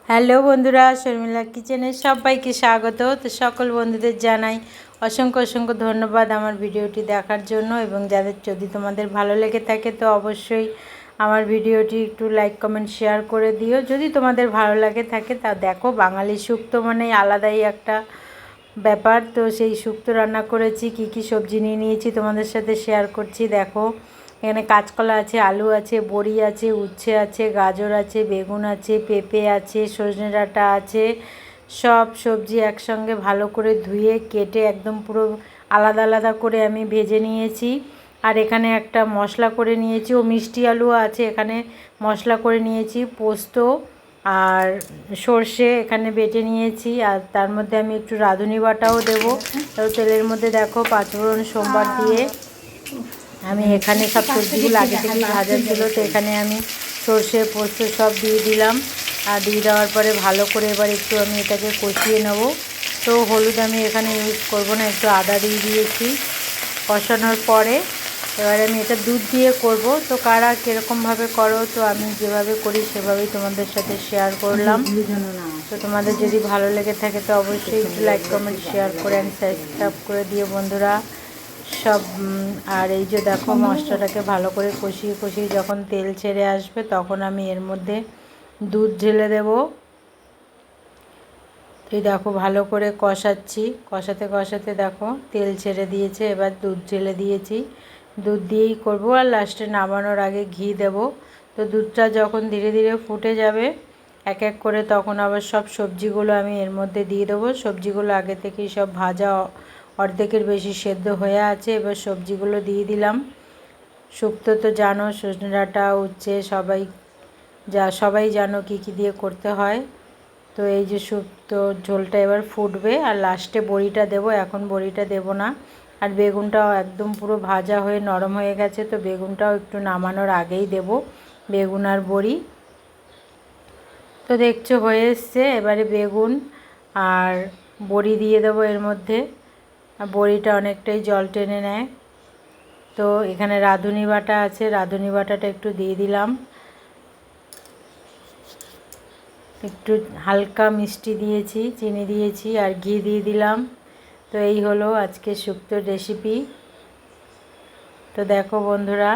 Hello বন্ধুরা, শর্মিলা কিচেনে সবাইকে স্বাগত। তো সকল বন্ধুদের জানাই অসংখ্য অসংখ্য ধন্যবাদ আমার ভিডিওটি দেখার জন্য, এবং যাদের যদি তোমাদের ভালো লেগে থাকে তো অবশ্যই আমার ভিডিওটি একটু লাইক কমেন্ট শেয়ার করে দিও। যদি তোমাদের ভালো লাগে থাকে তা দেখো, বাঙালি শুক্তো মানে আলাদাই একটা ব্যাপার। তো সেই শুক্তো রান্না করেছি, কি কি সবজি নিয়ে নিয়েছি তোমাদের সাথে শেয়ার করছি। দেখো এখানে কাঁচকলা আছে, আলু আছে, বড়ি আছে, উচ্ছে আছে, গাজর আছে, বেগুন আছে, পেঁপে আছে, সজনে ডাঁটা আছে। সব সবজি একসঙ্গে ভালো করে ধুয়ে কেটে একদম পুরো আলাদা আলাদা করে আমি ভেজে নিয়েছি। আর এখানে একটা মশলা করে নিয়েছি, ও মিষ্টি আলুও আছে, এখানে মশলা করে নিয়েছি, পোস্ত আর সর্ষে এখানে বেটে নিয়েছি। আর তার মধ্যে আমি একটু রাঁধুনি বাটাও দেবো। তো তেলের মধ্যে দেখো পাঁচফোড়ন সোমবার দিয়ে আমি এখানে সব সবজিগুলো আগে থেকেই ভাজা ছিল। তো এখানে আমি সর্ষে পোস্ত সব দিয়ে দিলাম। আর দিয়ে দেওয়ার পরে ভালো করে এবার একটু আমি এটাকে কষিয়ে নেব। তো হলুদ আমি এখানে ইউজ করব না, একটু আদা দিয়ে দিয়েছি। কষানোর পরে এবার আমি এটা দুধ দিয়ে করব। তো কারা কীরকমভাবে করো, তো আমি যেভাবে করি সেভাবেই তোমাদের সাথে শেয়ার করলাম। তো তোমাদের যদি ভালো লেগে থাকে তো অবশ্যই একটু লাইক কমেন্ট শেয়ার করে অ্যান্ড সাবস্ক্রাইব করে দিও বন্ধুরা সব। আর এই যে দেখো মশলাটাকে ভালো করে কষিয়ে কষিয়ে যখন তেল ছেড়ে আসবে তখন আমি এর মধ্যে দুধ ঢেলে দেব। তো দেখো ভালো করে কষাচ্ছি, কষাতে কষাতে দেখো তেল ছেড়ে দিয়েছে, এবার দুধ ঢেলে দিয়েছি। দুধ দিয়েই করব, আর লাস্টে নামানোর আগে ঘি দেব। তো দুধটা যখন ধীরে ধীরে ফুটে যাবে এক এক করে, তখন আবার সব সবজিগুলো আমি এর মধ্যে দিয়ে দেবো। সবজিগুলো আগে থেকেই সব ভাজা, অর্ধেকের বেশি সেদ্ধ হয়ে আছে। এবার সবজিগুলো দিয়ে দিলাম। শুক্তো তো জানো, সজনে ডাঁটা উচ্ছে সবাই জানো কি কি দিয়ে করতে হয়। তো এই যে শুক্তো ঝোলটা এবার ফুটবে, আর লাস্টে বড়িটা দেব। এখন বড়িটা দেব না। আর বেগুনটাও একদম পুরো ভাজা হয়ে নরম হয়ে গেছে, তো বেগুনটাও একটু নামানোর আগেই দেব, বেগুন আর বড়ি। তো দেখছো হয়ে এসছে। এবারে বেগুন আর বড়ি দিয়ে দেবো এর মধ্যে। আর বড়িটা অনেকটাই জল টেনে নেয়। তো এখানে রাঁধুনি বাটা আছে, রাঁধুনি বাটাটা একটু দিয়ে দিলাম। একটু হালকা মিষ্টি দিয়েছি, চিনি দিয়েছি, আর ঘি দিয়ে দিলাম। তো এই হলো আজকে শুক্তোর রেসিপি। তো দেখো বন্ধুরা,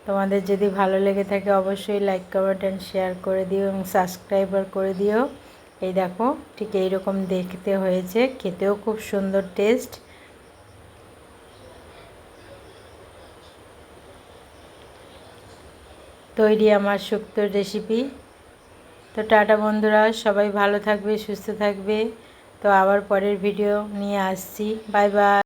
তোমাদের যদি ভালো লেগে থাকে অবশ্যই লাইক কমেন্ট অ্যান্ড শেয়ার করে দিও এবং সাবস্ক্রাইবার করে দিও। এই দেখো ঠিক এইরকম দেখতে হয়েছে, খেতেও খুব সুন্দর টেস্ট। তৈরি আমার শুক্তোর রেসিপি। তো টাটা বন্ধুরা, সবাই ভালো থাকবে, সুস্থ থাকবে। তো আবার পরের ভিডিও নিয়ে আসছি। Bye bye.